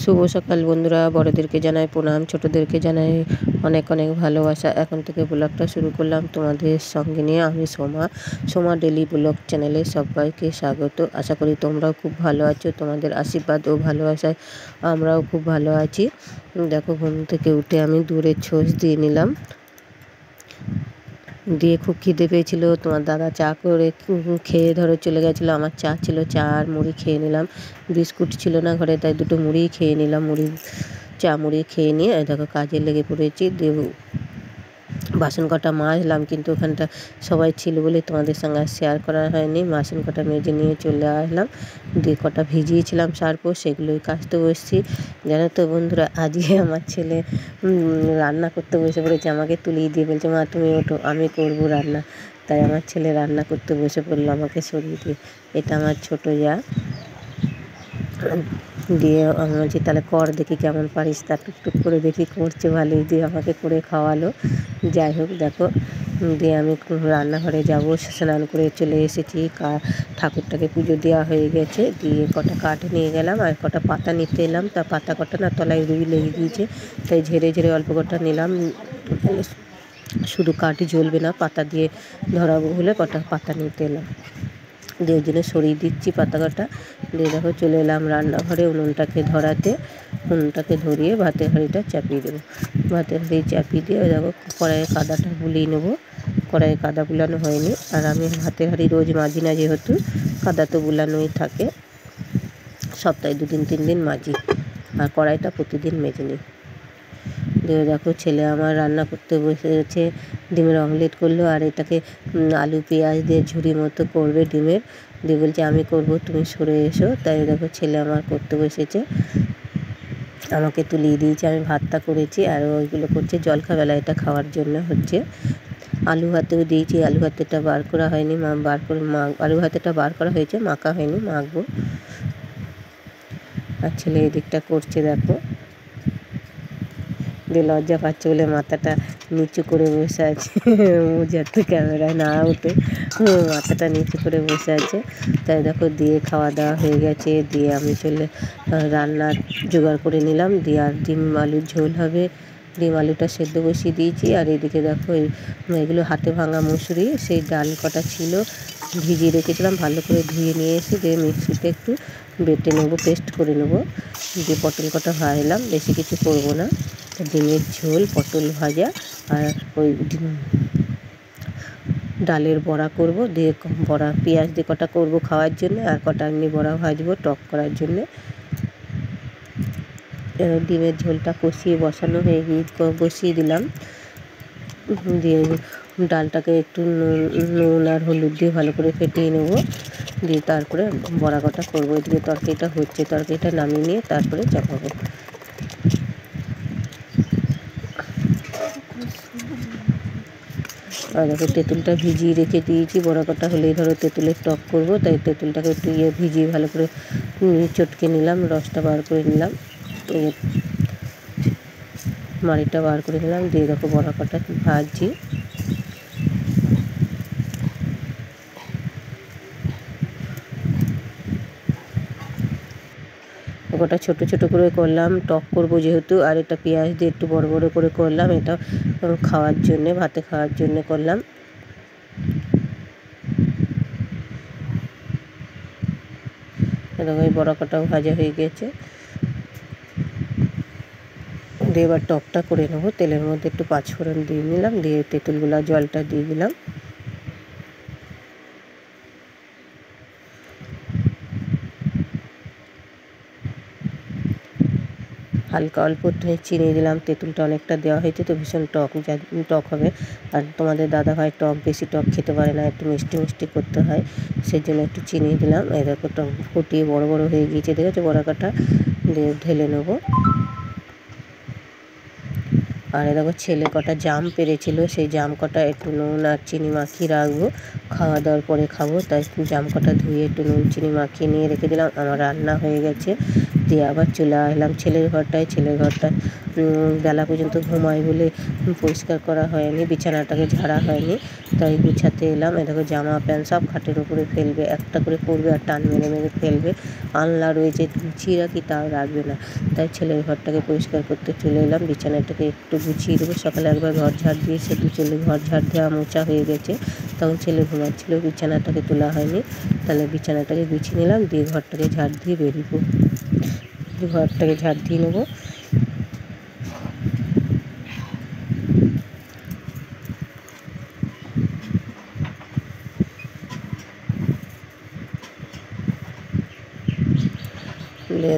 শুভ সকাল বন্ধুরা, বড়দেরকে জানাই প্রণাম, ছোটদেরকে জানাই অনেক অনেক ভালোবাসা। এখন থেকে ব্লগটা শুরু করলাম তোমাদের সঙ্গে নিয়ে। আমি সোমা ডেলি ব্লগ চ্যানেলে সবাইকে স্বাগত। আশা করি তোমরাও খুব ভালো আছো। তোমাদের আশীর্বাদ ও ভালোবাসায় আমরাও খুব ভালো আছি। দেখো, ঘুম থেকে উঠে আমি দূরের ছোঁচ দিয়ে নিলাম, দিয়ে খুব খিদে পেয়েছিল। তোমার দাদা চা করে খেয়ে ধরে চলে গেছিলো। আমার চা ছিল, চা আর মুড়ি খেয়ে নিলাম। বিস্কুট ছিল না ঘরে, তাই দুটো মুড়ি খেয়ে নিলাম। মুড়ি খেয়ে নিয়ে দেখো কাজে লেগে পড়েছি। দিয়ে বাসন কটা মাজলাম, কিন্তু ওখানটা সবাই ছিল বলে তোমাদের সঙ্গে আর শেয়ার করা হয়নি। বাসন কটা মেজে নিয়ে চলে আসলাম। দিয়ে কটা ভিজিয়েছিলাম সার্ফও, সেগুলোই কাচতে বসছি। জানো তো বন্ধুরা, আজকে আমার ছেলে রান্না করতে বসে পড়েছে। আমাকে তুলিয়ে দিয়ে বলছে, মা তুমি ওঠো, আমি করবো রান্না। তাই আমার ছেলে রান্না করতে বসে পড়লো আমাকে সরিয়ে দিয়ে। এটা আমার ছোটো যা। দিয়ে আমি বলছি, তাহলে কর দেখি কেমন পারিস। তা টুকটুক করে দেখি করছে ভালোই, দিয়ে আমাকে করে খাওয়ালো। যাই হোক, দেখো, দিয়ে আমি রান্নাঘরে যাবো। স্নান করে চলে এসেছি, ঠাকুরটাকে পুজো দেওয়া হয়ে গেছে। দিয়ে কটা কাঠ নিয়ে গেলাম আর কটা পাতা নিতে এলাম। তা পাতা কটা না তলায় রুই লেগে গিয়েছে, তাই ঝেড়ে ঝেড়ে অল্প কটা নিলাম। শুধু কাঠই জ্বলবে না, পাতা দিয়ে ধরাবো বলে কটা পাতা নিতে এলাম। দিয়ে ওই জন্য সরিয়ে দিচ্ছি পাতা কটা। দিয়ে দেখো চলে এলাম রান্নাঘরে উনুনটাকে ধরাতে। উনুনটাকে ধরিয়ে ভাতের হাঁড়িটা চাপিয়ে দেবো। ভাতের হাঁড়ি চাপিয়ে দিয়ে দেখো কড়াইয়ে কাদাটা বুলিয়ে নেবো। কড়াইয়ে কাদা বুলানো হয়নি, আর আমি ভাতের হাঁড়ি রোজ মাজি না, যেহেতু কাদা তো বুলানোই থাকে। সপ্তাহে 2-3 দিন মাজি, আর কড়াইটা প্রতিদিন মেজে নিই। দিয়ে দেখো ছেলে আমার রান্না করতে বসে গেছে। ডিমের অমলেট করলো, আর এটাকে আলু পেঁয়াজ দিয়ে ঝুরি মতো করবে ডিমের। দিয়ে বলছে আমি করব, তুমি সরে এসো। তাই দেখো ছেলে আমার করতে বসেছে, আমাকে তুলিয়ে দিয়েছে। আমি ভাতটা করেছি, আর ওইগুলো করছে জলখাবেলা, এটা খাওয়ার জন্য হচ্ছে। আলু ভাতেও দিয়েছি, আলু ভাতেটা বার করা হয়নি, আলু ভাতেটা বার করা হয়েছে, মাখা হয়নি, মাখবো। আর ছেলে এদিকটা করছে দেখো। দিয়ে লজ্জা পাচ্ছে বলে মাথাটা নিচু করে বসে আছে, যাতে ক্যামেরায় না উঠে মাথাটা নিচু করে বসে আছে। তাই দেখো, দিয়ে খাওয়া দাওয়া হয়ে গেছে। দিয়ে আমি রান্নার জোগাড় করে নিলাম। দিয়ে আর ডিম আলুর ঝোল হবে। ডিম আলুটা সেদ্ধ বসিয়ে দিয়েছি। আর এদিকে দেখো এগুলো হাতে ভাঙা মুসুরি, সেই ডাল কটা ছিল, ভিজিয়ে রেখেছিলাম, ভালো করে ধুয়ে নিয়ে এসে দিয়ে মিক্সিতে একটু বেটে নেবো, পেস্ট করে নেবো। দিয়ে পটল কটা ভাজলাম, বেশি কিছু করবো না। ডিমের ঝোল, পটল ভাজা, আর ওই ডালের বড়া করব। দিয়ে বড়া পেঁয়াজ দিয়ে কটা করবো খাওয়ার জন্য, আর কটা এমনি বড়া ভাজবো টক করার জন্যে। ডিমের ঝোলটা কষিয়ে বসানো হয়ে গিয়ে বসিয়ে দিলাম। দিয়ে ডালটাকে একটু নুন আর হলুদ দিয়ে ভালো করে ফেটিয়ে নেব। দিয়ে তারপরে বড়া কটা করবো। এদিকে তরকারিটা হচ্ছে, তরকারিটা নামিয়ে নিয়ে তারপরে চাপাবো। আর দেখো তেঁতুলটা ভিজিয়ে রেখে দিয়েছি। বড়া কটা হলেই ধরো তেঁতুলের টক করবো, তাই তেঁতুলটাকে একটু ভিজিয়ে ভালো করে চটকে নিলাম, রসটা বার করে নিলাম, মাড়িটা বার করে নিলাম। দিয়ে দেখো বড়া কটা ভাজছি। গোটা ছোট ছোট করে করলাম, টক করব যেহেতু। আর এটা পেঁয়াজ দিয়ে একটু বড় বড় করে করলাম, এটা খাওয়ার জন্যে, ভাতে খাওয়ার জন্যে করলাম। এরকম এই বড়া কটাও ভাজা হয়ে গেছে। দিয়ে এবার টকটা করে নেবো। তেলের মধ্যে একটু পাঁচফোড়ন দিয়ে নিলাম, দিয়ে তেঁতুলগুলা জলটা দিয়ে দিলাম। হালকা অল্প চিনি দিলাম। তেঁতুলটা অনেকটা দেওয়া হয়েছে তো ভীষণ টক হবে। আর তোমাদের দাদাভাই বেশি টক খেতে পারে না, একটু মিষ্টি মিষ্টি করতে হয়, সেই জন্য একটু চিনি দিলাম। এরকম টক ফুটিয়ে বড় বড় হয়ে গিয়েছে, দেখেছো বড়া কাটা। দিয়ে ঢেলে নেবো। আর এরকম ছেলে কটা জাম পেরেছিল, সেই জাম কটা একটু নুন আর চিনি মাখিয়ে রাখবো, খাওয়া দাওয়ার পরে খাবো। তাই জাম কটা ধুয়ে একটু নুন চিনি মাখিয়ে নিয়ে রেখে দিলাম। আমার রান্না হয়ে গেছে। দিয়ে আবার চলে আসলাম ছেলের ঘরটায়। ছেলের ঘরটা বেলা পর্যন্ত ঘুমাই বলে পরিষ্কার করা হয়নি, বিছানাটাকে ঝাড়া হয়নি। তাই গুছাতে এলাম। এ দেখো জামা প্যান্ট সব খাটের উপরে ফেলবে, একটা করে পরবে আর টান মেরে মেরে ফেলবে। আনলা রয়েছে, গুছিয়ে রাখি তাও রাখবে না। তাই ছেলের ঘরটাকে পরিষ্কার করতে চলে এলাম। বিছানাটাকে একটু গুছিয়ে দেবো। সকালে একবার ঘর ঝাড় দিয়ে সে দু ছেলে ঘর ঝাড় দেওয়া মোছা হয়ে গেছে। তখন ছেলে ঘুমাচ্ছিল, বিছানাটাকে তোলা হয়নি। তাহলে বিছানাটাকে গুছিয়ে নিলাম, দিয়ে ঘরটাকে ঝাড় দিয়ে বেরিয়েবো। ঘরটাকে ঝাড় দিয়ে নেবো।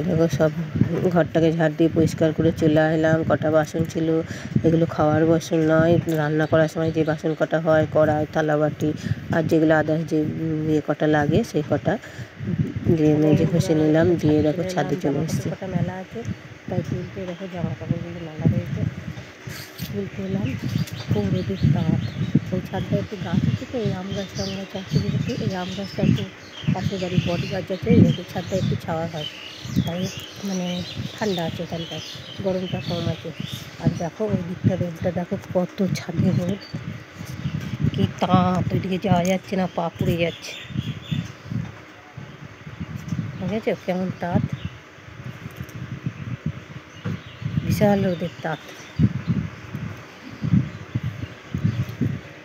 দেখো সব ঘরটাকে ঝাড় দিয়ে পরিষ্কার করে চলে এলাম। কটা বাসন ছিল, এগুলো খাওয়ার বাসন নয়, রান্না করার সময় যে বাসন কটা হয়, কড়াই থালা বাটি আর যেগুলো আদার্স যে কটা লাগে সেই কটা দিয়ে মেজে ঘষে নিলাম। দিয়ে দেখো ছাদে চলে এসেছি। কটা মেলা আছে তাই তুলতে, দেখো জামা কাপড়গুলো মেলা রয়েছে, তুলতে এলাম। রোদের তাপ, ওই ছাদটা একটু গাছ আছে তো, এই আম গাছ টাম গাছ আছে যেহেতু, এই আম গাছটা একটু পাশের বাড়ি বট গাছ আছে, এই ছাদটা একটু ছাওয়া হয়, তাই মানে ঠান্ডা আছে এখানটায়, গরমটা কম আছে। আর দেখো ওই দিকটা রোদটা দেখো কত ছাদে রোদ, কি তাপ, ওইদিকে যাওয়া যাচ্ছে না, পা পুড়ে যাচ্ছে। ঠিক আছে কেমন তাপ, বিশাল রোদের তাপ।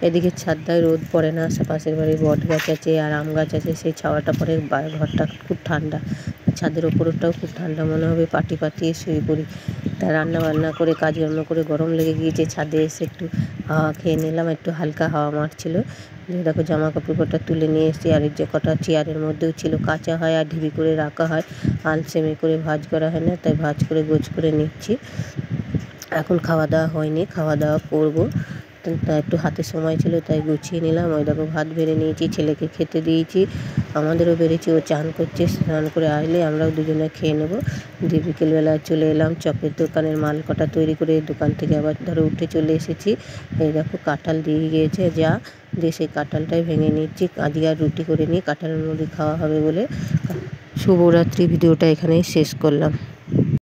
এদিকে ছাদটায় রোদ পড়ে না, পাশের বাড়ি বট গাছ আছে আর আম গাছ আছে, সেই ছাওয়াটা পড়ে, ঘরটা খুব ঠান্ডা। ছাদের ওপরটাও খুব ঠান্ডা, মনে হবে পাটি পাতিয়ে শুয়ে পড়ি। তা রান্না বান্না করে কাজকর্ম করে গরম লেগে গিয়েছে, ছাদে এসে একটু হাওয়া খেয়ে নিলাম। একটু হালকা হাওয়া মারছিল। দেখো জামা কাপড় কটা তুলে নিয়ে এসেছি, আর যে কটা চেয়ারের মধ্যেও ছিল, কাঁচা হয় আর ঢিবি করে রাখা হয়, আলসেমি করে ভাঁজ করা হয় না, তাই ভাঁজ করে গোছ করে নিচ্ছি। এখন খাওয়া দাওয়া হয়নি, খাওয়া দাওয়া করবো। তা একটু হাতে সময় ছিল তাই গুছিয়ে নিলাম। ওই দেখো ভাত বেড়ে নিয়েছি, ছেলেকে খেতে দিয়েছি, আমাদেরও বেড়েছি। ও চান করছে, স্নান করে আসলে আমরাও দুজনে খেয়ে নেবো। দিয়ে বিকেলবেলা চলে এলাম চপের দোকানের মাল কটা তৈরি করে, দোকান থেকে আবার ধরো উঠে চলে এসেছি। এই দেখো কাঁঠাল দিয়ে গিয়েছে যা, দিয়ে সেই কাঁঠালটাই ভেঙে নিচ্ছি। আজকে আর রুটি করে নিয়ে কাঁঠালের মুড়ি খাওয়া হবে বলে। শুভরাত্রি, ভিডিওটা এখানেই শেষ করলাম।